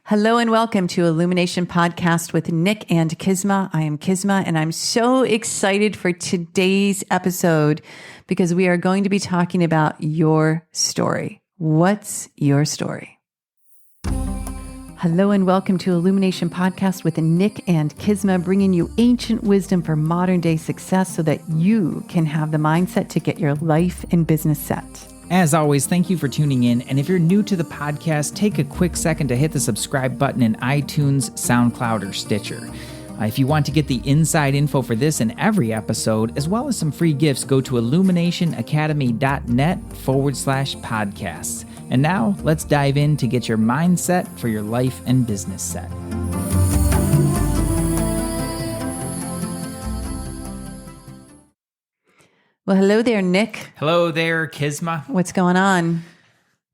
Hello and welcome to Illumination Podcast with Nick and Kisma. I am Kisma and I'm so excited for today's episode because we are going to be talking about your story. What's your story? Hello and welcome to Illumination Podcast with Nick and Kisma, bringing you ancient wisdom for modern day success so that you can have the mindset to get your life and business set. As always, thank you for tuning in. And if you're new to the podcast, take a quick second to hit the subscribe button in iTunes, SoundCloud, or Stitcher. If you want to get the inside info for this and every episode, as well as some free gifts, go to illuminationacademy.net/podcasts. And now let's dive in to get your mindset for your life and business set. Well, hello there, Nick. Hello there, Kisma. What's going on?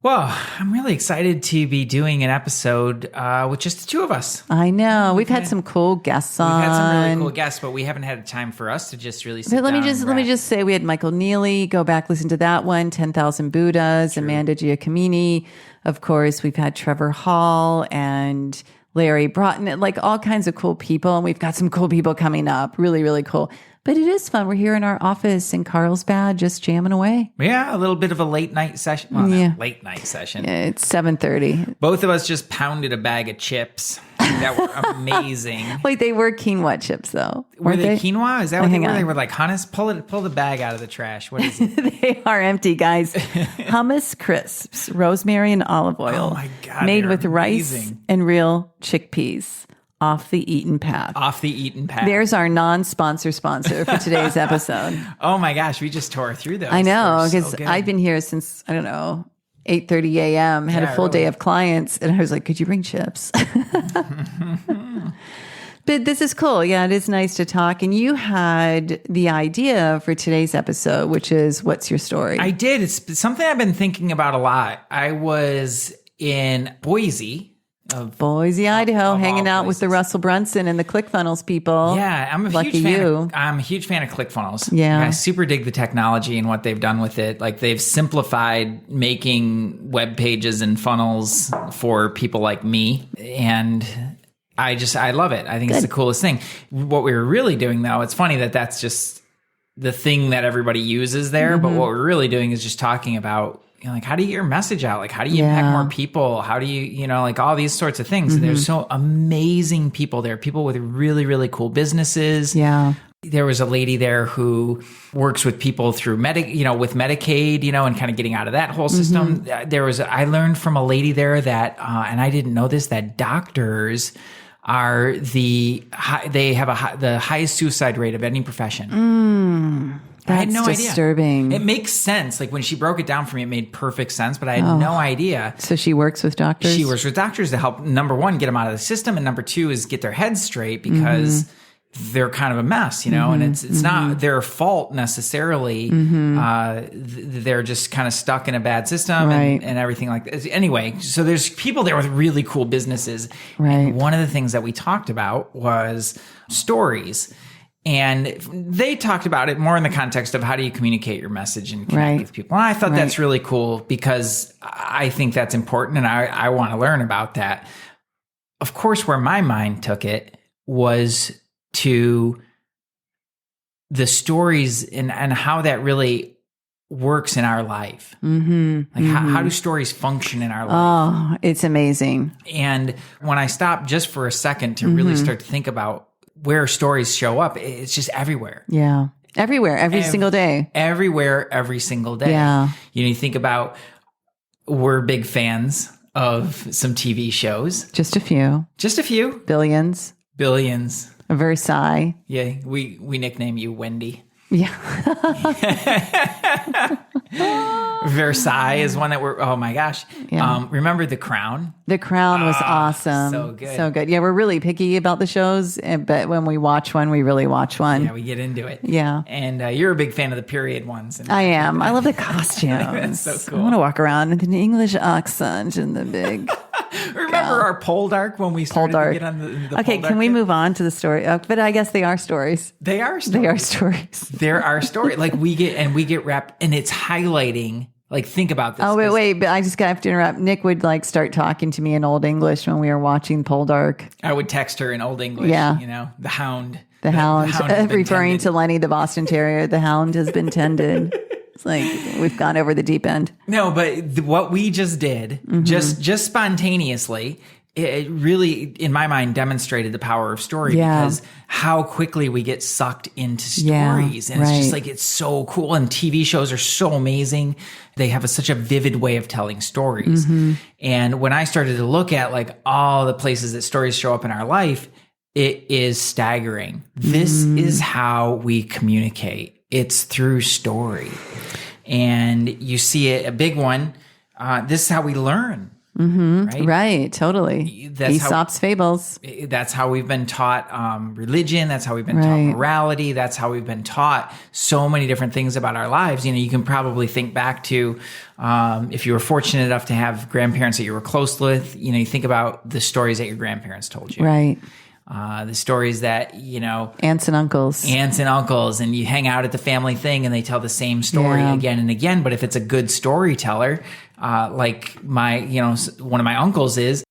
Well, I'm really excited to be doing an episode with just the two of us. I know. We've had some cool guests on. We've had some really cool guests, but we haven't had time for us to just really sit But let down me and just say we had Michael Neely. Go back, listen to that one. 10,000 Buddhas. True. Amanda Giacomini. Of course, we've had Trevor Hall and Larry Broughton, like all kinds of cool people. And we've got some cool people coming up. Really, really cool. But it is fun. We're here in our office in Carlsbad, just jamming away. Yeah, a little bit of a late night session. Well, yeah. Late night session. Yeah, it's 7:30. Both of us just pounded a bag of chips that were amazing. Wait, they were quinoa chips, though. Were they quinoa? Is that what they were? On. They were like, Hannes, pull the bag out of the trash. What is it? They are empty, guys. Hummus crisps, rosemary and olive oil. Oh my God. Made with amazing. rice and real chickpeas. Off the Eaten Path. Off the Eaten Path. There's our non-sponsor for today's episode. Oh my gosh, we just tore through those. I know, because so I've been here since, 8:30 a.m., had a full day of clients, and I was like, could you bring chips? But this is cool. Yeah, it is nice to talk. And you had the idea for today's episode, which is, what's your story? I did. It's something I've been thinking about a lot. I was in Boise, Idaho, hanging out with the Russell Brunson and the ClickFunnels people. Yeah, I'm a huge fan. I'm a huge fan of ClickFunnels. Yeah, I super dig the technology and what they've done with it. Like they've simplified making web pages and funnels for people like me, and I love it. I think it's the coolest thing. What we were really doing, though, it's funny that that's just the thing that everybody uses there, but what we're really doing is just talking about, like, how do you get your message out? Like, how do you impact more people? How do you, like all these sorts of things. And there's so amazing people there, people with really, really cool businesses. Yeah. There was a lady there who works with people through with Medicaid, and kind of getting out of that whole system. I learned from a lady there that, and I didn't know this, that doctors are the highest suicide rate of any profession. That's I had no disturbing. Idea. It makes sense. Like when she broke it down for me, it made perfect sense, but I had no idea. So she works with doctors? She works with doctors to help, number one, get them out of the system. And number two is get their heads straight because they're kind of a mess, and it's not their fault necessarily. They're just kind of stuck in a bad system and everything like that. Anyway, so there's people there with really cool businesses. Right. And one of the things that we talked about was stories. And they talked about it more in the context of how do you communicate your message and connect with people. And I thought that's really cool because I think that's important and I want to learn about that. Of course, where my mind took it was to the stories and how that really works in our life. How do stories function in our life? Oh, it's amazing. And when I stopped just for a second to really start to think about where stories show up, it's just everywhere. Yeah. Everywhere, every single day. Everywhere, every single day. Yeah. You think about, we're big fans of some TV shows. Just a few. Billions. Versailles. Yeah. We nickname you Wendy. Yeah. Versailles is one that oh my gosh. Yeah. Remember The Crown? The Crown was awesome. So good. So good. Yeah, we're really picky about the shows, but when we watch one, we really watch one. Yeah, we get into it. Yeah. And you're a big fan of the period ones. I am. I love the costumes. That's so cool. I want to walk around with an English accent and the big... Remember our Poldark when we started to get on the Okay, Poldark can we kit? move on to the story? But I guess they are stories. They are stories. They are stories. There are stories. Like we get wrapped, and it's highlighting Like, think about this. Oh, wait, but I just have to interrupt. Nick would like start talking to me in Old English when we were watching Poldark. I would text her in Old English. Yeah. You know, the hound. The hound, has been referring tended. to Lenny, the Boston Terrier. The hound has been tended. It's like we've gone over the deep end. No, but what we just did, just spontaneously, it really, in my mind, demonstrated the power of story because how quickly we get sucked into stories. And it's just like, it's so cool. And TV shows are so amazing. They have such a vivid way of telling stories. And when I started to look at like all the places that stories show up in our life, it is staggering. This is how we communicate. It's through story. And you see it, a big one. This is how we learn. Right? Right, totally. Aesop's fables. That's how we've been taught religion. That's how we've been taught morality. That's how we've been taught so many different things about our lives. You know, you can probably think back to if you were fortunate enough to have grandparents that you were close with. You know, you think about the stories that your grandparents told you. Right. The stories that, you know, aunts and uncles, and you hang out at the family thing and they tell the same story again and again. But if it's a good storyteller, like one of my uncles is,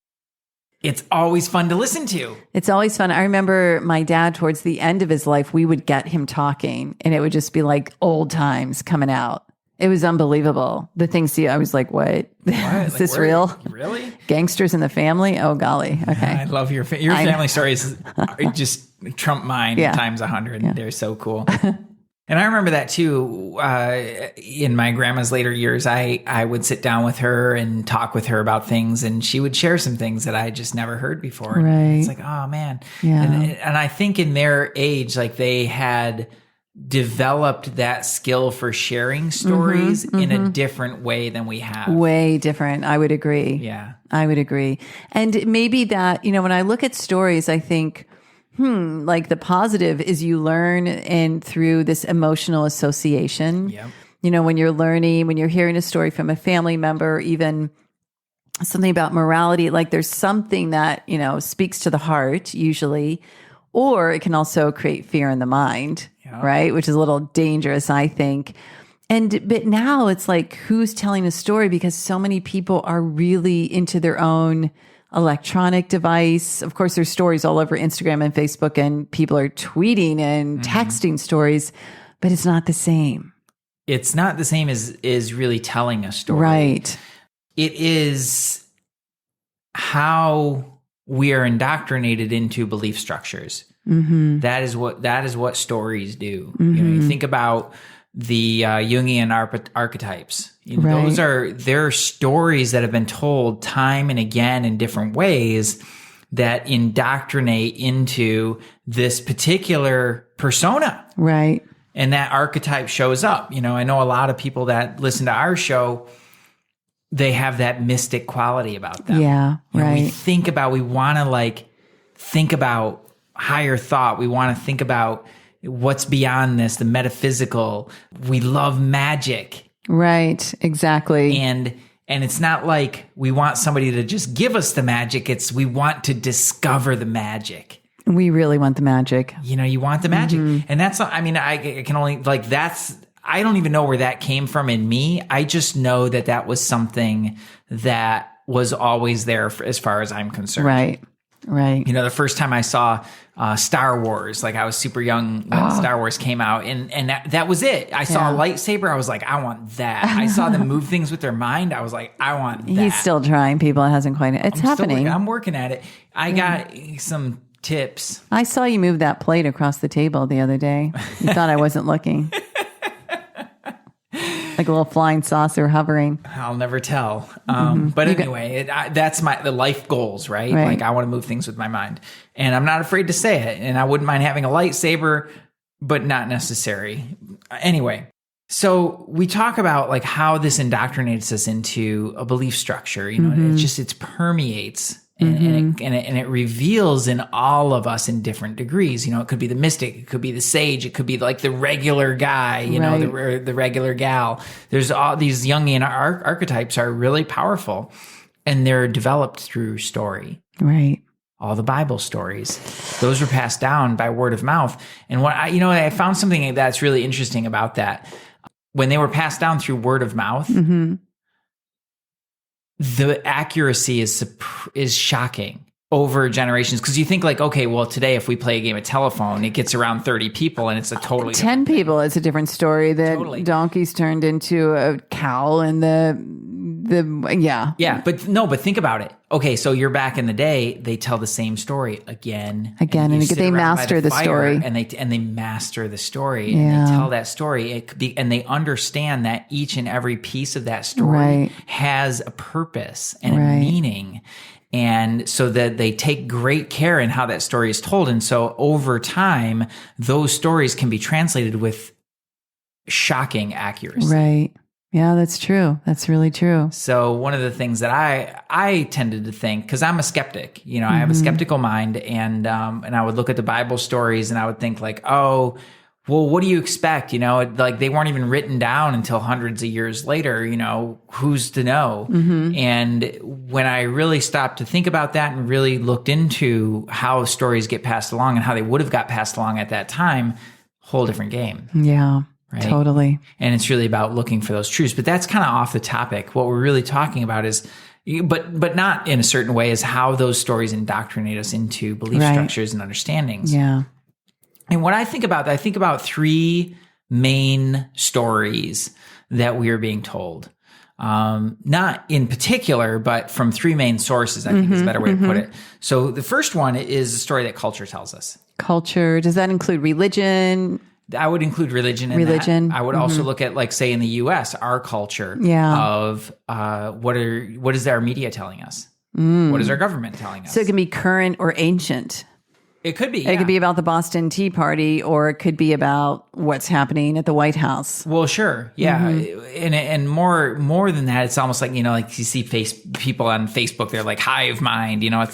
it's always fun to listen to. It's always fun. I remember my dad towards the end of his life, we would get him talking and it would just be like old times coming out. It was unbelievable. The things I was like, what? Is this real? Really? Gangsters in the family? Oh, golly. Okay. I love your family stories. Just trump mine times 100. Yeah. They're so cool. And I remember that too. In my grandma's later years, I would sit down with her and talk with her about things, and she would share some things that I just never heard before. Right. And it's like, oh man. Yeah. And I think in their age, like they had developed that skill for sharing stories in a different way than we have. Way different. I would agree. Yeah. I would agree. And maybe that, you know, when I look at stories, I think, like the positive is you learn and through this emotional association. Yep. You know, when you're learning, when you're hearing a story from a family member, even something about morality, like there's something that, you know, speaks to the heart usually, or it can also create fear in the mind, right? Which is a little dangerous, I think. But now it's like, who's telling a story? Because so many people are really into their own electronic device. Of course, there's stories all over Instagram and Facebook, and people are tweeting and texting stories, but it's not the same. It's not the same as really telling a story. Right. It is how we are indoctrinated into belief structures. That is what stories do. You know, you think about the Jungian archetypes. You know, they're stories that have been told time and again in different ways that indoctrinate into this particular persona. Right. And that archetype shows up. You know, I know a lot of people that listen to our show, they have that mystic quality about them. Yeah, you know, right. We want to think about higher thought. We want to think about what's beyond this, the metaphysical. We love magic. Right, exactly. And it's not like we want somebody to just give us the magic. It's we want to discover the magic. We really want the magic. You know, you want the magic. And that's not, I mean, I can only I don't even know where that came from in me. I just know that was something that was always there as far as I'm concerned. Right. Right. You know, the first time I saw Star Wars, like I was super young when Star Wars came out, and that was it. I saw a lightsaber. I was like, I want that. I saw them move things with their mind. I was like, I want that. He's still trying, people. It hasn't quite. It's happening. I'm working at it. I got some tips. I saw you move that plate across the table the other day. You thought I wasn't looking. Like a little flying saucer hovering. I'll never tell. But anyway, that's the life goals, right? Like I want to move things with my mind, and I'm not afraid to say it. And I wouldn't mind having a lightsaber, but not necessary. Anyway, so we talk about like how this indoctrinates us into a belief structure. You know, it permeates. And it reveals in all of us in different degrees. You know, it could be the mystic, it could be the sage, it could be like the regular guy, you know, the regular gal. There's all these Jungian archetypes are really powerful, and they're developed through story. Right. All the Bible stories, those were passed down by word of mouth. And I found something that's really interesting about that. when they were passed down through word of mouth, the accuracy is shocking over generations. Because you think like, okay, well, today if we play a game of telephone, it gets around 30 people and it's a totally 10 people. It's a different story that donkeys turned into a cow and Yeah, but think about it. Okay, so you're back in the day, they tell the same story again, and again. They master the story, and they master the story, and they tell that story. It could be, and they understand that each and every piece of that story has a purpose and a meaning, and so that they take great care in how that story is told. And so over time, those stories can be translated with shocking accuracy. Right. Yeah, that's true. That's really true. So one of the things that I tended to think, because I'm a skeptic, I have a skeptical mind, and I would look at the Bible stories and I would think like, oh, well, what do you expect? Like they weren't even written down until hundreds of years later. Who's to know? And when I really stopped to think about that and really looked into how stories get passed along and how they would have got passed along at that time, whole different game. Yeah. Right? Totally. And it's really about looking for those truths. But that's kind of off the topic. What we're really talking about is, but not in a certain way, is how those stories indoctrinate us into belief structures and understandings. Yeah. And what I think about three main stories that we are being told. Not in particular, but from three main sources, I think is a better way to put it. So the first one is a story that culture tells us. Culture. Does that include religion? I would include religion in that. I would also look at, like, say in the U.S., our culture of what is our media telling us? What is our government telling us? So it can be current or ancient. It could be. It could be about the Boston Tea Party, or it could be about what's happening at the White House. Well, sure. Yeah. And more than that, it's almost like, like you see people on Facebook, they're like hive mind, they've got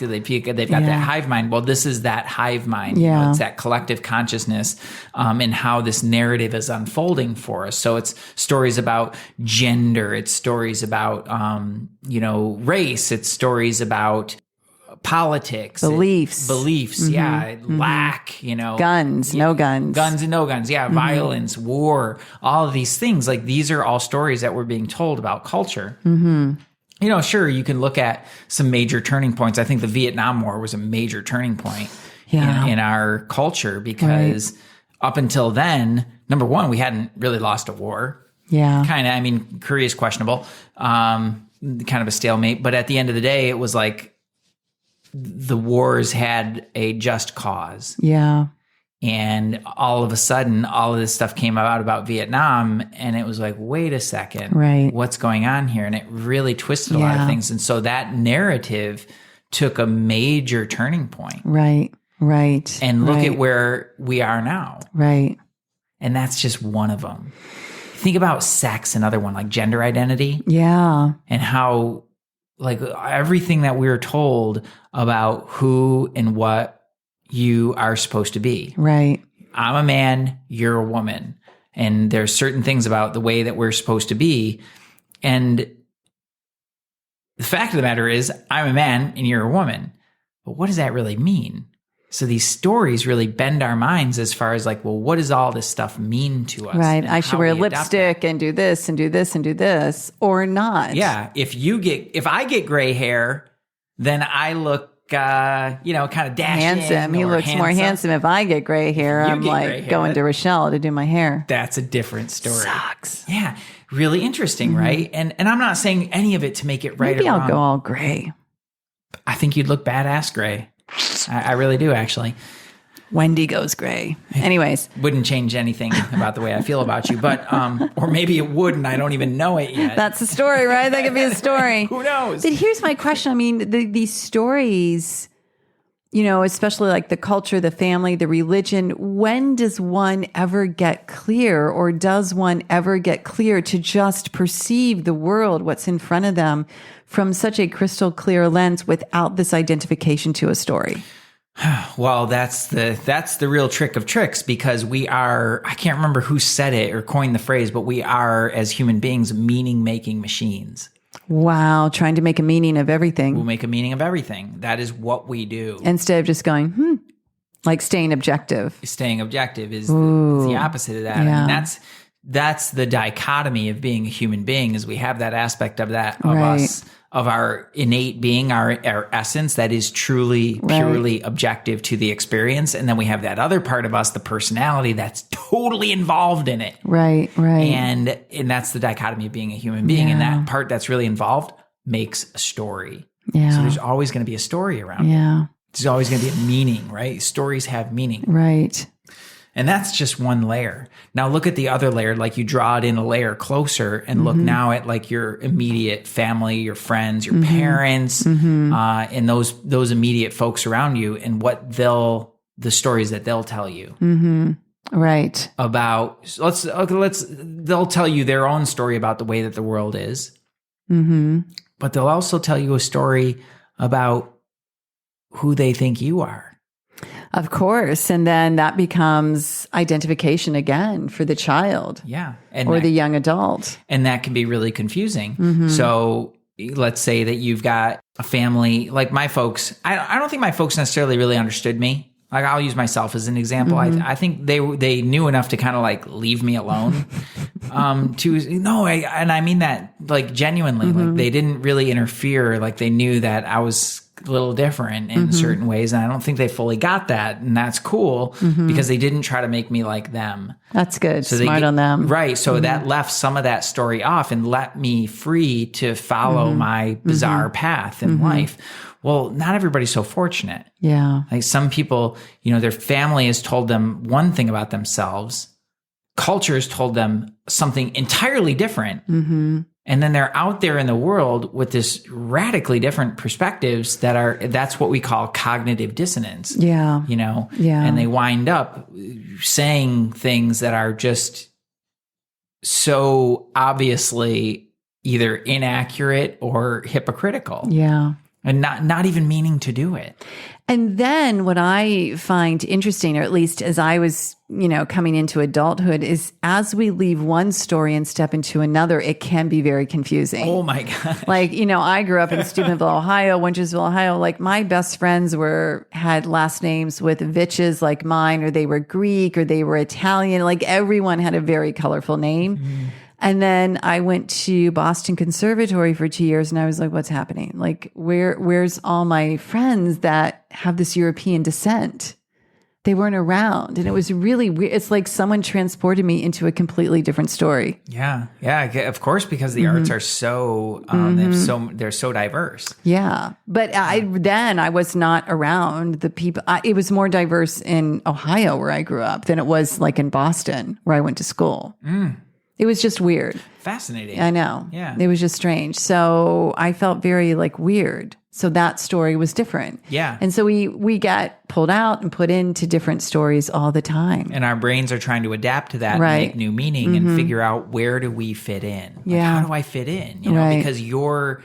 that hive mind. Well, this is that hive mind. Yeah. It's that collective consciousness, and how this narrative is unfolding for us. So it's stories about gender. It's stories about, race. It's stories about politics, beliefs, lack, guns, no guns, violence, war, all of these things. Like, these are all stories that we're being told about culture. Sure, you can look at some major turning points. I think the Vietnam War was a major turning point in our culture, because up until then, number one, we hadn't really lost a war. Korea is questionable, kind of a stalemate, but at the end of the day, it was like, the wars had a just cause. Yeah. And all of a sudden, all of this stuff came out about Vietnam, and it was like, wait a second, what's going on here? And it really twisted a lot of things. And so that narrative took a major turning point. Right. And look at where we are now. Right. And that's just one of them. Think about sex, another one, like gender identity. Yeah. And how, like, everything that we're told about who and what you are supposed to be. Right. I'm a man, you're a woman. And there's certain things about the way that we're supposed to be. And the fact of the matter is, I'm a man and you're a woman. But what does that really mean? So these stories really bend our minds as far as like, well, what does all this stuff mean to us? Right. I should wear lipstick and do this and do this and do this, or not. Yeah. If I get gray hair, then I look, kind of dashing. Handsome. He looks more handsome if I get gray hair. I'm like going to Rochelle to do my hair. That's a different story. Sucks. Yeah. Really interesting, right? And I'm not saying any of it to make it right Maybe or wrong. I'll go all gray. I think you'd look badass gray. I really do, actually. Wendy goes gray. Anyways. Wouldn't change anything about the way I feel about you, but, or maybe it would, and I don't even know it yet. That's a story, right? That could be a story. Who knows? But here's my question. I mean, these stories, especially like the culture, the family, the religion, when does one ever get clear, or does one ever get clear to just perceive the world, what's in front of them, from such a crystal clear lens without this identification to a story? Well, that's the real trick of tricks, because we are, I can't remember who said it or coined the phrase, but we are, as human beings, meaning-making machines. Wow. Trying to make a meaning of everything. We'll make a meaning of everything. That is what we do. Instead of just going, like staying objective. Staying objective is the opposite of that. Yeah. I mean, that's the dichotomy of being a human being, is we have that aspect of that of Right. us, of our innate being, our essence that is truly, purely objective to the experience. And then we have that other part of us, the personality, that's totally involved in it. Right. And that's the dichotomy of being a human being. And that part that's really involved makes a story. Yeah. So there's always going to be a story around it. Yeah. There's always going to be a meaning, right? Stories have meaning. Right. And that's just one layer. Now look at the other layer, like you draw it in a layer closer and look now at like your immediate family, your friends, your parents, and those immediate folks around you, and what the stories that they'll tell you. Right. About, they'll tell you their own story about the way that the world is. But they'll also tell you a story about who they think you are. Of course. And then that becomes identification again for the child. Yeah. Or the young adult. And that can be really confusing. So let's say that you've got a family, like my folks, I don't think my folks necessarily really understood me. Like I'll use myself as an example. I think they knew enough to kind of like leave me alone. And I mean that like genuinely, like they didn't really interfere. Like they knew that I was a little different in certain ways. And I don't think they fully got that. And that's cool because they didn't try to make me like them. That's good. So Smart on them. Right. So that left some of that story off and let me free to follow my bizarre path in life. Well, not everybody's so fortunate. Yeah. Like some people, their family has told them one thing about themselves. Culture has told them something entirely different. And then they're out there in the world with this radically different perspectives that's what we call cognitive dissonance. Yeah. Yeah. And they wind up saying things that are just so obviously either inaccurate or hypocritical. Yeah. And not even meaning to do it. And then what I find interesting, or at least as I was, coming into adulthood, is as we leave one story and step into another, it can be very confusing. Oh my God. Like, I grew up in Steubenville, Ohio, Wintersville, Ohio. Like my best friends had last names with Vitches like mine, or they were Greek, or they were Italian. Like everyone had a very colorful name. And then I went to Boston Conservatory for 2 years and I was like, what's happening? Like, where's all my friends that have this European descent? They weren't around. And it was really weird. It's like someone transported me into a completely different story. Yeah. Yeah. Of course, because the arts are so, they're so diverse. Yeah. But I was not around the people. It was more diverse in Ohio where I grew up than it was like in Boston where I went to school. It was just weird. Fascinating. I know. Yeah. It was just strange. So I felt very like weird. So that story was different. Yeah. And so we got pulled out and put into different stories all the time. And our brains are trying to adapt to that and make new meaning and figure out, where do we fit in? Like, Yeah. how do I fit in? Right. Because you're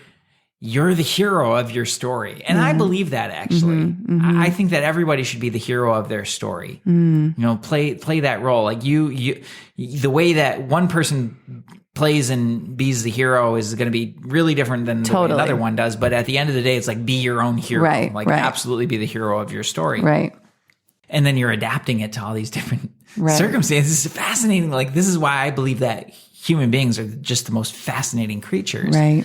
the hero of your story. And I believe that actually. I think that everybody should be the hero of their story. Play that role. Like you the way that one person plays and be's the hero is going to be really different than the way another one does. But at the end of the day, it's like, be your own hero. Right, like right. absolutely be the hero of your story. Right. And then you're adapting it to all these different circumstances. It's fascinating. Like this is why I believe that human beings are just the most fascinating creatures. Right.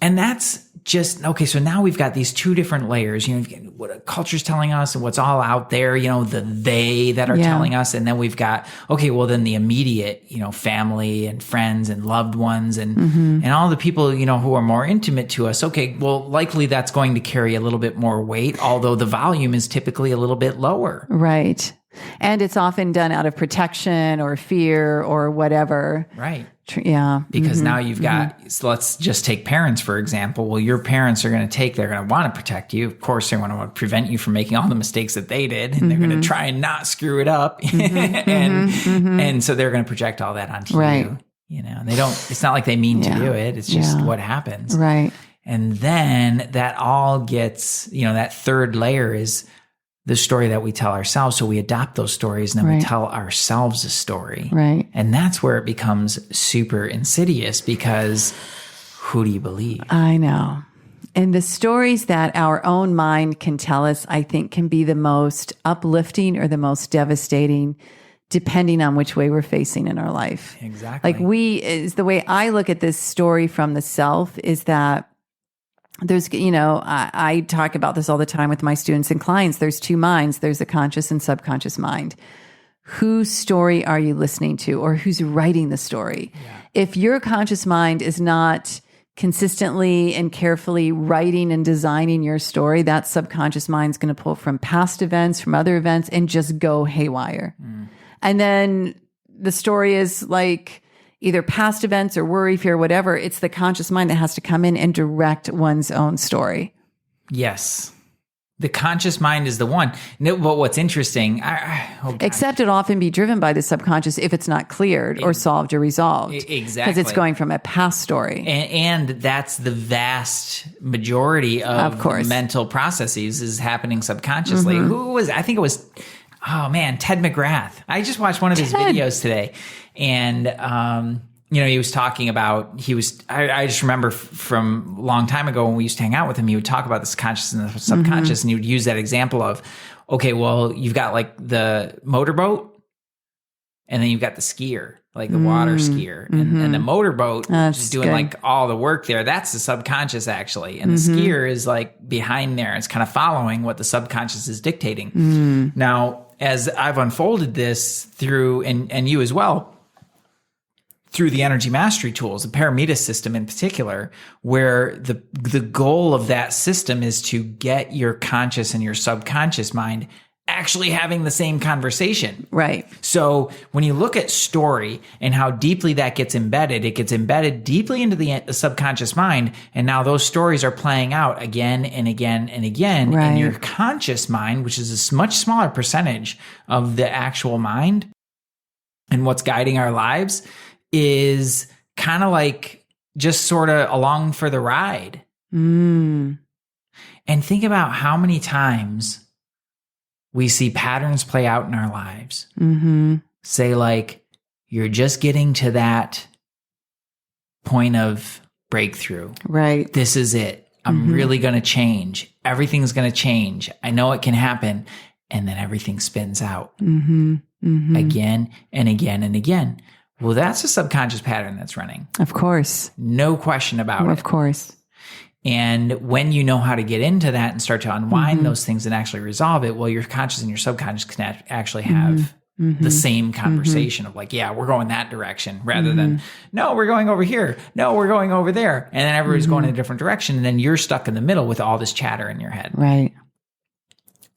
And that's just, okay, so now we've got these two different layers, what a culture's telling us and what's all out there, the they that are telling us. And then we've got, okay, well then the immediate, family and friends and loved ones and all the people, who are more intimate to us. Okay, well, likely that's going to carry a little bit more weight, although the volume is typically a little bit lower. Right. And it's often done out of protection or fear or whatever. Right. Yeah. Because now you've got, so let's just take parents, for example. Well, your parents are going to they're going to want to protect you. Of course, they want to prevent you from making all the mistakes that they did. And they're going to try and not screw it up. And so they're going to project all that onto you. They don't, it's not like they mean to do it. It's just what happens. Right. And then that all gets, that third layer is the story that we tell ourselves. So we adopt those stories and then we tell ourselves a story. Right. And that's where it becomes super insidious because who do you believe? I know. And the stories that our own mind can tell us, I think, can be the most uplifting or the most devastating depending on which way we're facing in our life. Exactly. Like is the way I look at this story from the self is that there's, I talk about this all the time with my students and clients. There's two minds. There's a conscious and subconscious mind. Whose story are you listening to, or who's writing the story? Yeah. If your conscious mind is not consistently and carefully writing and designing your story, that subconscious mind's going to pull from past events, from other events, and just go haywire. And then the story is like either past events or worry, fear, whatever. It's the conscious mind that has to come in and direct one's own story. Yes. The conscious mind is the one. But what's interesting, except it often be driven by the subconscious if it's not cleared or solved or resolved. Exactly. Because it's going from a past story. And that's the vast majority of mental processes is happening subconsciously. I think it was, Ted McGrath. I just watched one of his videos today. And, he was talking about, I just remember from a long time ago when we used to hang out with him, he would talk about this conscious and the subconscious, and he would use that example of, okay, well, you've got like the motorboat, and then you've got the skier, like the water skier, and the motorboat is doing like all the work there. That's the subconscious actually. And the skier is like behind there. It's kind of following what the subconscious is dictating. Now, as I've unfolded this through, and you as well, through the energy mastery tools, the Paramitas system in particular, where the goal of that system is to get your conscious and your subconscious mind actually having the same conversation. Right. So when you look at story and how deeply that gets embedded, it gets embedded deeply into the subconscious mind. And now those stories are playing out again and again and again. Right. And your conscious mind, which is a much smaller percentage of the actual mind and what's guiding our lives, is kind of like just sort of along for the ride. And think about how many times we see patterns play out in our lives. Say like, you're just getting to that point of breakthrough. Right. This is it. I'm really going to change. Everything's going to change. I know it can happen. And then everything spins out again and again and again. Well, that's a subconscious pattern that's running. Of course. No question about it. Of course. And when you know how to get into that and start to unwind those things and actually resolve it, well, your conscious and your subconscious can actually have the same conversation of like, yeah, we're going that direction rather than, no, we're going over here. No, we're going over there. And then everybody's going in a different direction. And then you're stuck in the middle with all this chatter in your head. Right.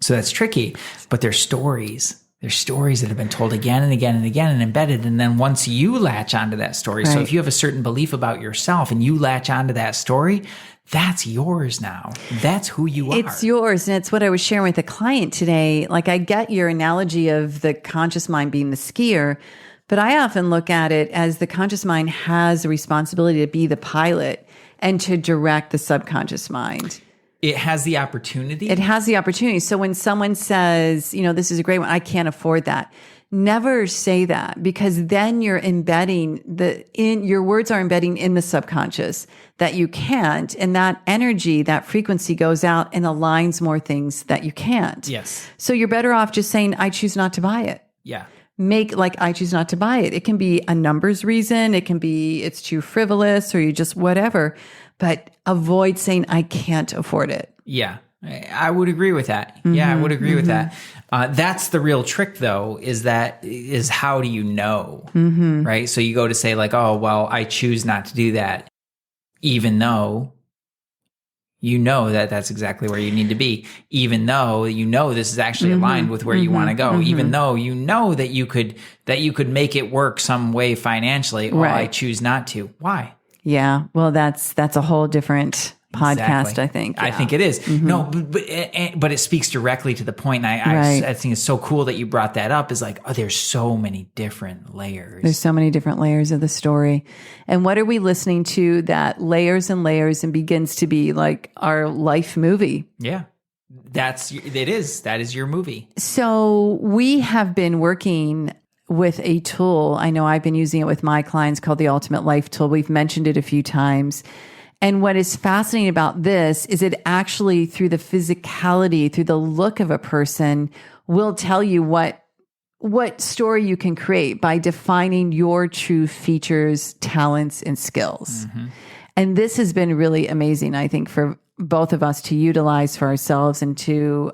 So that's tricky, but they're stories. There's stories that have been told again and again and again and embedded. And then once you latch onto that story, so if you have a certain belief about yourself and you latch onto that story, that's yours now. That's who you are. It's yours. And it's what I was sharing with a client today. Like, I get your analogy of the conscious mind being the skier, but I often look at it as the conscious mind has a responsibility to be the pilot and to direct the subconscious mind. It has the opportunity. It has the opportunity. So when someone says, this is a great one, I can't afford that. Never say that, because then you're embedding your words are embedding in the subconscious that you can't. And that energy, that frequency goes out and aligns more things that you can't. Yes. So you're better off just saying, I choose not to buy it. Yeah. Make like, I choose not to buy it. It can be a numbers reason. It can be, it's too frivolous, or you just whatever. But avoid saying, I can't afford it. Yeah, I would agree with that. Yeah, I would agree with that. That's the real trick, though, is how do you know, right? So you go to say like, oh, well, I choose not to do that, even though you know that that's exactly where you need to be, even though you know this is actually aligned with where you want to go, even though you know that you could make it work some way financially. Well, I choose not to. Why? Yeah. Well, that's a whole different podcast, exactly. I think. Yeah. I think it is. No, but it speaks directly to the point. I think it's so cool that you brought that up, is like, oh, there's so many different layers. There's so many different layers of the story. And what are we listening to that layers and layers and begins to be like our life movie? Yeah. That is your movie. So we have been working with a tool. I know I've been using it with my clients called the Ultimate Life Tool. We've mentioned it a few times. And what is fascinating about this is it actually, through the physicality, through the look of a person, will tell you what what story you can create by defining your true features, talents, and skills. And this has been really amazing, I think, for both of us to utilize for ourselves and to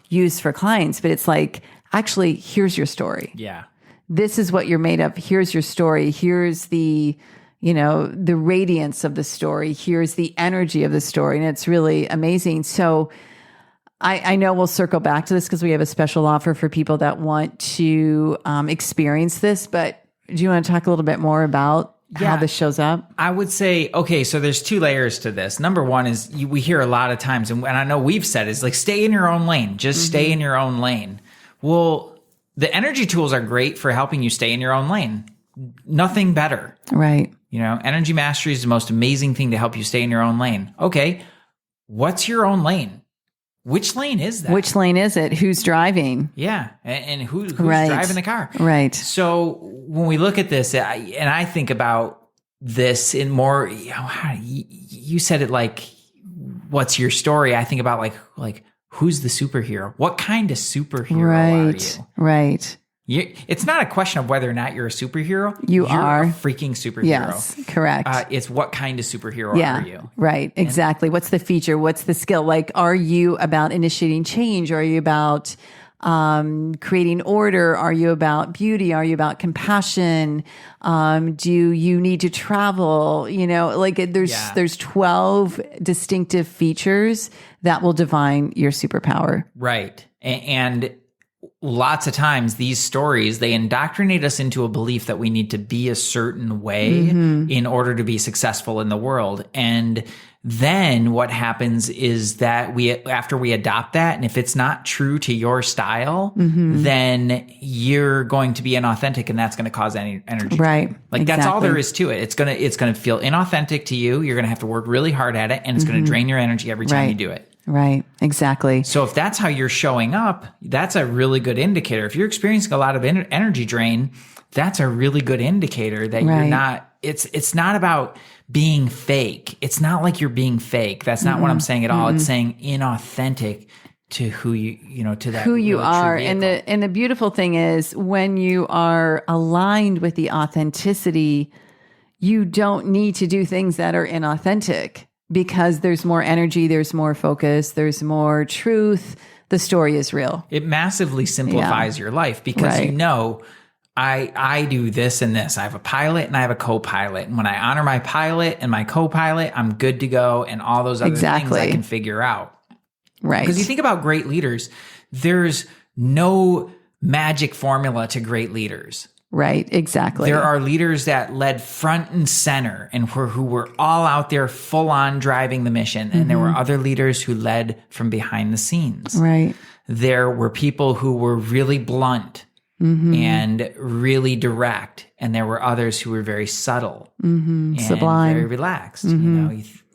use for clients. But it's like, actually, here's your story. Yeah. This is what you're made of. Here's your story. Here's the radiance of the story. Here's the energy of the story. And it's really amazing. So I know we'll circle back to this because we have a special offer for people that want to experience this. But do you want to talk a little bit more about how this shows up? I would say, okay, so there's 2 layers to this. Number one is we hear a lot of times, and I know we've said, is like, stay in your own lane. Just stay in your own lane. Well, the energy tools are great for helping you stay in your own lane. Nothing better. Right. Energy mastery is the most amazing thing to help you stay in your own lane. Okay. What's your own lane? Which lane is that? Which lane is it? Who's driving? Yeah. And who's driving the car? Right. So when we look at this, and I think about this in more, you said it like, what's your story? I think about like who's the superhero? What kind of superhero are you? Right. It's not a question of whether or not you're a superhero. You're a freaking superhero. Yes, correct. It's what kind of superhero are you? Right, exactly. What's the feature? What's the skill? Like, are you about initiating change? Are you about creating order? Are you about beauty? Are you about compassion? Do you need to travel? There's 12 distinctive features that will define your superpower. Right. And lots of times these stories, they indoctrinate us into a belief that we need to be a certain way in order to be successful in the world. And then what happens is that after we adopt that, and if it's not true to your style, then you're going to be inauthentic, and that's going to cause any energy. Right. Like that's all there is to it. It's going to feel inauthentic to you. You're going to have to work really hard at it, and it's going to drain your energy every time you do it. Right. Exactly. So if that's how you're showing up, that's a really good indicator. If you're experiencing a lot of energy drain, that's a really good indicator that you're not, it's not about being fake. It's not like you're being fake. That's not what I'm saying at all. It's saying inauthentic to who to that who you are. And the beautiful thing is when you are aligned with the authenticity, you don't need to do things that are inauthentic. Because there's more energy, there's more focus, there's more truth. The story is real. It massively simplifies your life because I do this and this. I have a pilot and I have a co-pilot. And when I honor my pilot and my co-pilot, I'm good to go. And all those other things I can figure out. Right. Because you think about great leaders, there's no magic formula to great leaders. Right, exactly. There are leaders that led front and center and who were all out there full on driving the mission. And there were other leaders who led from behind the scenes. Right. There were people who were really blunt and really direct. And there were others who were very subtle and sublime, very relaxed.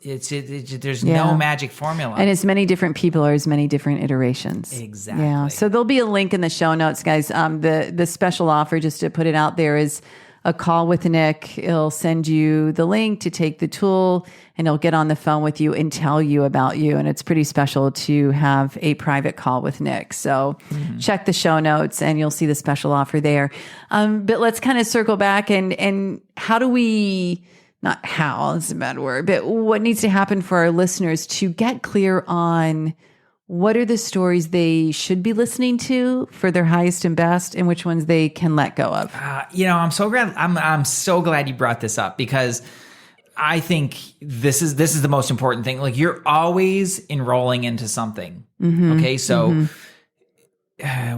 There's no magic formula. And as many different people are as many different iterations. Exactly. Yeah. So there'll be a link in the show notes, guys. The special offer, just to put it out there, is a call with Nick. He'll send you the link to take the tool, and he'll get on the phone with you and tell you about you. And it's pretty special to have a private call with Nick. So check the show notes and you'll see the special offer there. But let's kind of circle back and how do we, not how, it's a bad word, but what needs to happen for our listeners to get clear on what are the stories they should be listening to for their highest and best, and which ones they can let go of? I'm so glad. I'm so glad you brought this up because I think this is the most important thing. Like, you're always enrolling into something. Okay, so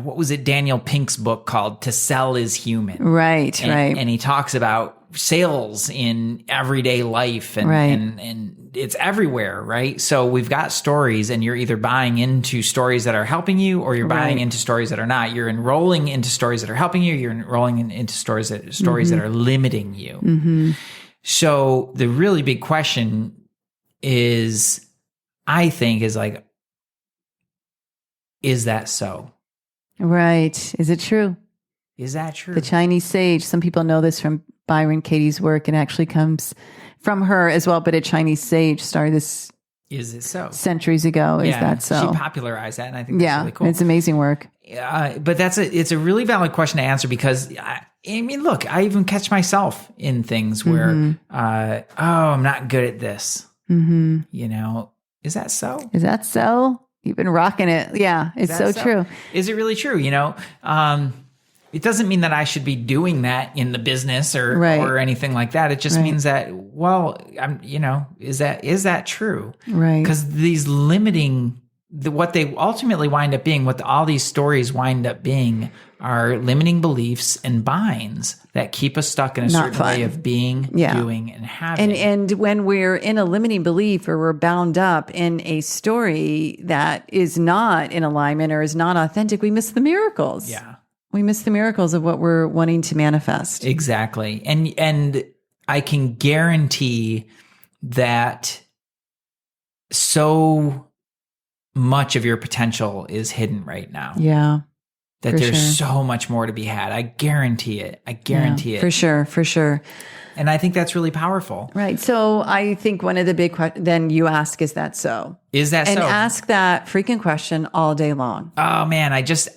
what was it? Daniel Pink's book called "To Sell Is Human." Right, right. And he talks about sales in everyday life, and it's everywhere, right? So we've got stories, and you're either buying into stories that are helping you, or you're buying into stories that are not. You're enrolling into stories that are helping you. You're enrolling into stories that are limiting you. So the really big question is, I think, is like, is that so? Right. Is it true? Is that true? The Chinese sage. Some people know this from Byron Katie's work, and actually comes from her as well. But a Chinese sage started this Is it so? centuries ago. Is that so? She popularized that, and I think that's really cool. It's amazing work. But it's a really valid question to answer because I mean, look, I even catch myself in things where, I'm not good at this. Mm-hmm. You know, is that so? Is that so? You've been rocking it. Yeah, it's so true. Is it really true? You know, it doesn't mean that I should be doing that in the business or anything like that. It just means that, well, is that true? Right. Because these limiting, what they ultimately wind up being, what all these stories wind up being, are limiting beliefs and binds that keep us stuck in a certain way of being, doing, and having. And when we're in a limiting belief or we're bound up in a story that is not in alignment or is not authentic, we miss the miracles. Yeah. We miss the miracles of what we're wanting to manifest. Exactly. And I can guarantee that so much of your potential is hidden right now. Yeah. That there's so much more to be had. I guarantee it. I guarantee it. For sure. And I think that's really powerful. Right. So I think one of the big questions, then you ask, is that so? Is that so? And ask that freaking question all day long. Oh man, I didn't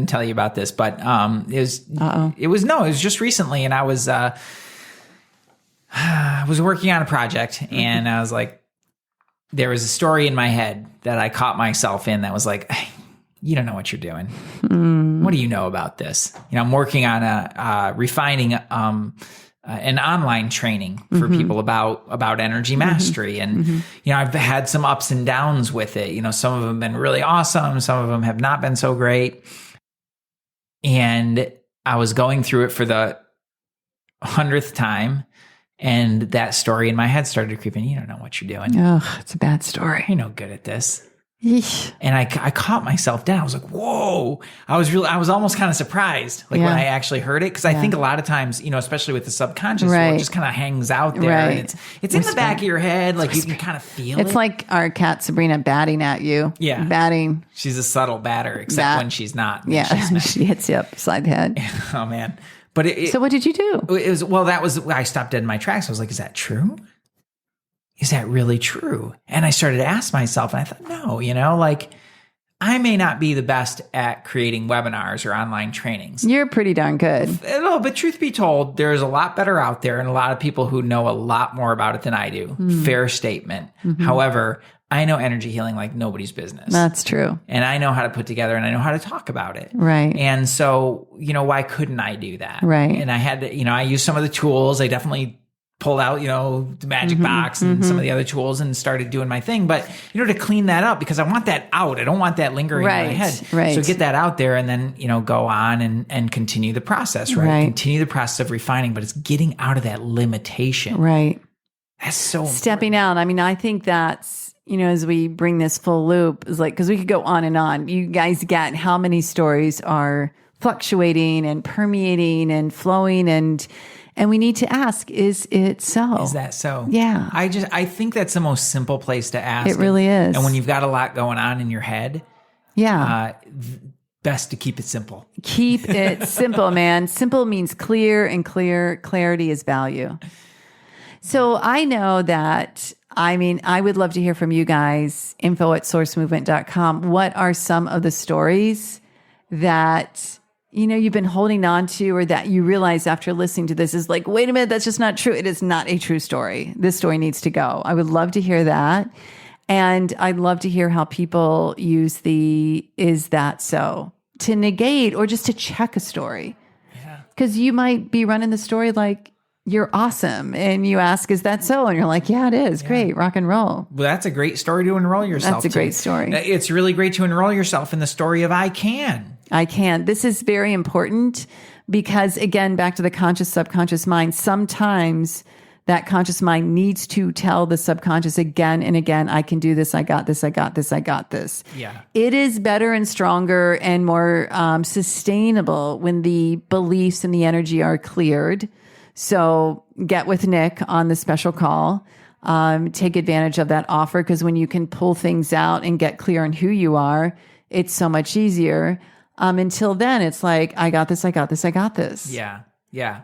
tell you about this, but it was just recently, and I was working on a project, and I was like, there was a story in my head that I caught myself in that was like, you don't know what you're doing. What do you know about this? You know, I'm working on refining an online training for people about energy mastery. And, you know, I've had some ups and downs with it. You know, some of them have been really awesome. Some of them have not been so great. And I was going through it for the 100th time. And that story in my head started creeping. You don't know what you're doing. Oh, it's a bad story. You're no good at this. Eesh. And I caught myself down. I was like, whoa. I was almost kind of surprised, like when I actually heard it. Cause I think a lot of times, you know, especially with the subconscious, it just kind of hangs out there. Right. And it's in the back of your head. Like you can kind of feel it. It's like our cat Sabrina batting at you. Yeah. Batting. She's a subtle batter, except when she's not. Yeah. She hits you upside the head. Oh man. But so what did you do? I stopped dead in my tracks. I was like, is that true? Is that really true? And I started to ask myself, and I thought, no, you know, like I may not be the best at creating webinars or online trainings. You're pretty darn good. No, but truth be told, there's a lot better out there and a lot of people who know a lot more about it than I do. Fair statement. However, I know energy healing like nobody's business. That's true. And I know how to put together and I know how to talk about it. Right. And so, you know, why couldn't I do that? Right. And I had to, you know, I used some of the tools. I definitely pulled out, you know, the magic box and some of the other tools and started doing my thing. But, you know, to clean that up, because I want that out. I don't want that lingering in my head. Right. So get that out there and then, you know, go on and continue the process, right? Continue the process of refining, but it's getting out of that limitation. Right. That's so important. Stepping out. I mean, I think that's, you know, as we bring this full loop, is like, because we could go on and on. You guys get how many stories are fluctuating and permeating and flowing, and we need to ask, is it so? Is that so? Yeah. I think that's the most simple place to ask. It really is. And when you've got a lot going on in your head, best to keep it simple. Keep it simple, man. Simple means clear, and clarity is value. So I know that, I mean, I would love to hear from you guys, info@sourcemovement.com. What are some of the stories that, you know, you've been holding on to, or that you realize after listening to this is like, wait a minute, that's just not true. It is not a true story. This story needs to go. I would love to hear that. And I'd love to hear how people use the, is that so, to negate or just to check a story. Yeah. Because you might be running the story like, you're awesome. And you ask, is that so? And you're like, yeah, it is. Yeah. Great. Rock and roll. Well, that's a great story to enroll yourself. That's a great story. It's really great to enroll yourself in the story of I can. I can. This is very important because, again, back to the conscious, subconscious mind, sometimes that conscious mind needs to tell the subconscious again and again, I can do this. I got this. I got this. I got this. Yeah. It is better and stronger and more sustainable when the beliefs and the energy are cleared. So get with Nick on the special call. Take advantage of that offer, because when you can pull things out and get clear on who you are, it's so much easier. Until then, it's like, I got this, I got this, I got this. Yeah. Yeah.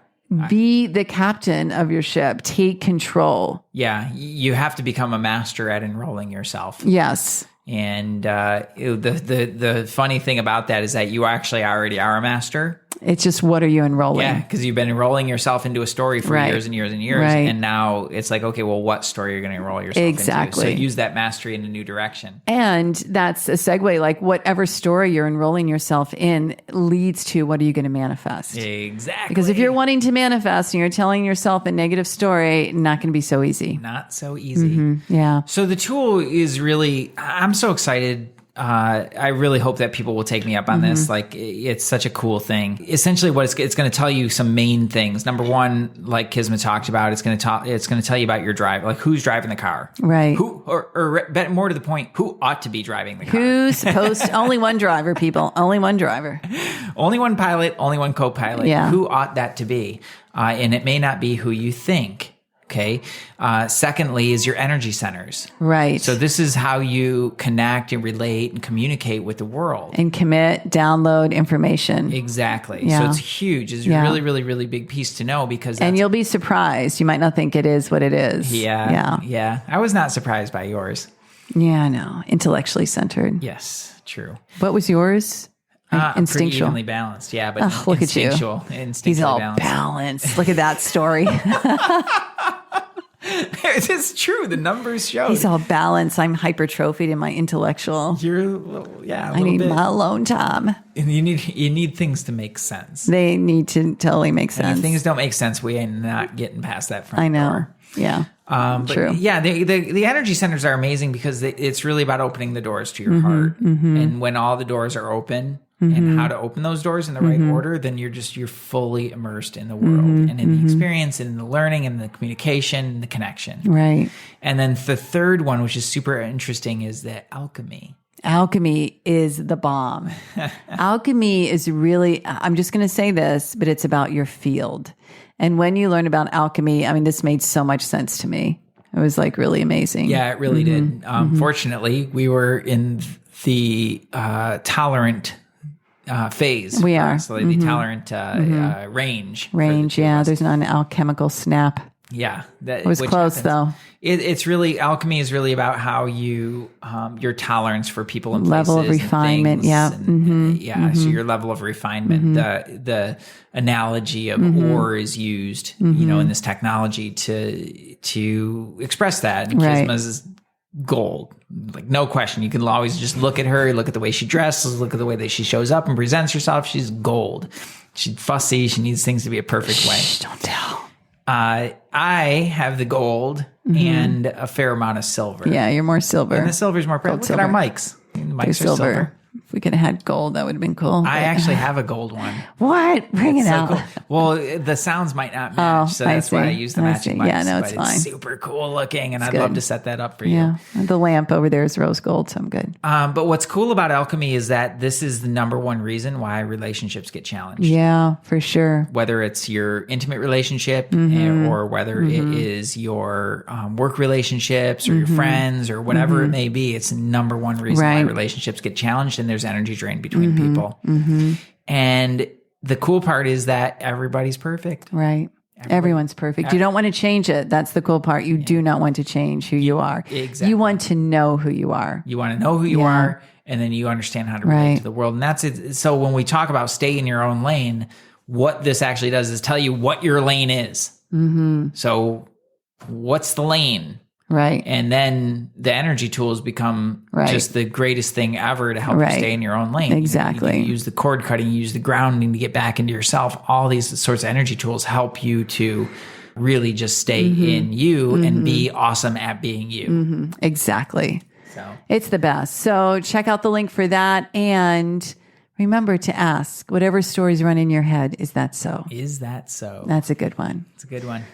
Be the captain of your ship. Take control. Yeah, you have to become a master at enrolling yourself. Yes. And the funny thing about that is that you actually already are a master. It's just, what are you enrolling? Yeah, because you've been enrolling yourself into a story for Right. years and years and years. Right. And now it's like, okay, well, what story are you going to enroll yourself Exactly. into? So use that mastery in a new direction. And that's a segue. Like, whatever story you're enrolling yourself in leads to, what are you going to manifest? Exactly. Because if you're wanting to manifest and you're telling yourself a negative story, not going to be so easy. Not so easy. Yeah. So the tool is really, I'm so excited. I really hope that people will take me up on this. Like, it's such a cool thing. Essentially, what it's going to tell you some main things. Number one, like Kismet talked about, it's going to tell you about your drive, like who's driving the car, Right. Who, or more to the point, who ought to be driving the car. Who's supposed to, only one driver, people. Only one driver. Only one pilot, only one co-pilot. Yeah. Who ought that to be? And it may not be who you think. Okay. Secondly is your energy centers. Right. So this is how you connect and relate and communicate with the world. And commit, download information. Exactly. Yeah. So it's huge. It's a Yeah. really, really, really big piece to know because that's, And you'll be surprised. You might not think it is what it is. Yeah. I was not surprised by yours. Yeah, I know. Intellectually centered. Yes, true. What was yours? Pretty Instinctual. evenly balanced. Yeah, but Look at you. Instinctually He's all balanced. balanced. Look at that story. It's true. The numbers show. He's all balanced. I'm hypertrophied in my intellectual. You're a little, a I little need bit. my alone time. And you need things to make sense. They need to totally make If sense. things don't make sense, we ain't not getting past that front I know. door. Yeah. But True. yeah, the energy centers are amazing because it's really about opening the doors to your heart. And when all the doors are open and how to open those doors in the right order, then you're fully immersed in the world and in the experience and in the learning and the communication and the connection. Right. And then the third one, which is super interesting, is the alchemy. Alchemy is the bomb. Alchemy is really, I'm just going to say this, but it's about your field. And when you learn about alchemy, I mean, this made so much sense to me. It was like really amazing. Yeah, it really did. Fortunately, we were in the tolerant phase. We are. So the tolerant range. for the Range. two of Yeah. us. There's not an alchemical snap. Yeah. It was close though. It's really, alchemy is really about how you, your tolerance for people and places. Level of and refinement, things yeah. and, So your level of refinement, the analogy of ore is used, in this technology to express that. And Right. Kisma's gold. Like, no question. You can always just look at her, look at the way she dresses, look at the way that she shows up and presents herself. She's gold. She's fussy. She needs things to be a perfect way. Shh, don't tell. I have the gold and a fair amount of silver. Yeah. You're more silver. And the silver is more prevalent. Look at our mics. The They're mics are silver. If we could have had gold, that would have been cool. I actually have a gold one. What? Bring it So out. cool. Well, the sounds might not match, so I that's why I see. use the I matching see. mics. Yeah, no, but it's fine. super cool looking, and I'd good. love to set that up for you. Yeah. The lamp over there is rose gold, so I'm good. But what's cool about alchemy is that this is the number one reason why relationships get challenged. Yeah, for sure. Whether it's your intimate relationship or whether it is your work relationships or your friends or whatever it may be, it's the number one reason why Right. relationships get challenged and there's energy drain between people. And the cool part is that everybody's perfect. Right. Everyone's perfect. You don't want to change it. That's the cool part. You do not want to change who you are. Exactly. You want to know who you are. You want to know who you are, and then you understand how to relate Right. to the world. And that's it. So when we talk about stay in your own lane, what this actually does is tell you what your lane is. So what's the lane? Right. And then the energy tools become Right. just the greatest thing ever to help Right. you stay in your own lane. Exactly. You use the cord cutting, you use the grounding to get back into yourself. All these sorts of energy tools help you to really just stay in you and be awesome at being you. Exactly. So It's the best. So check out the link for that. And remember to ask whatever stories run in your head, is that so? is that so? That's a good one. It's a good one.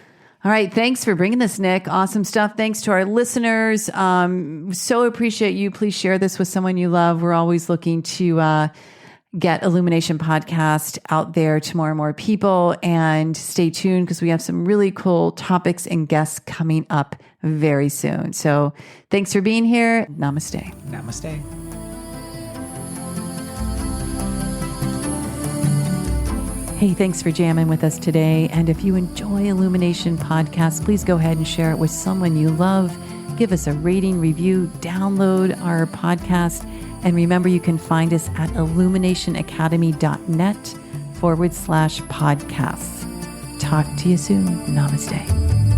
All right. Thanks for bringing this, Nick. Awesome stuff. Thanks to our listeners. So appreciate you. Please share this with someone you love. We're always looking to get Illumination Podcast out there to more and more people. And stay tuned because we have some really cool topics and guests coming up very soon. So thanks for being here. Namaste. Namaste. Hey, thanks for jamming with us today. And if you enjoy Illumination Podcast, please go ahead and share it with someone you love. Give us a rating, review, download our podcast. And remember, you can find us at illuminationacademy.net/podcasts. Talk to you soon. Namaste.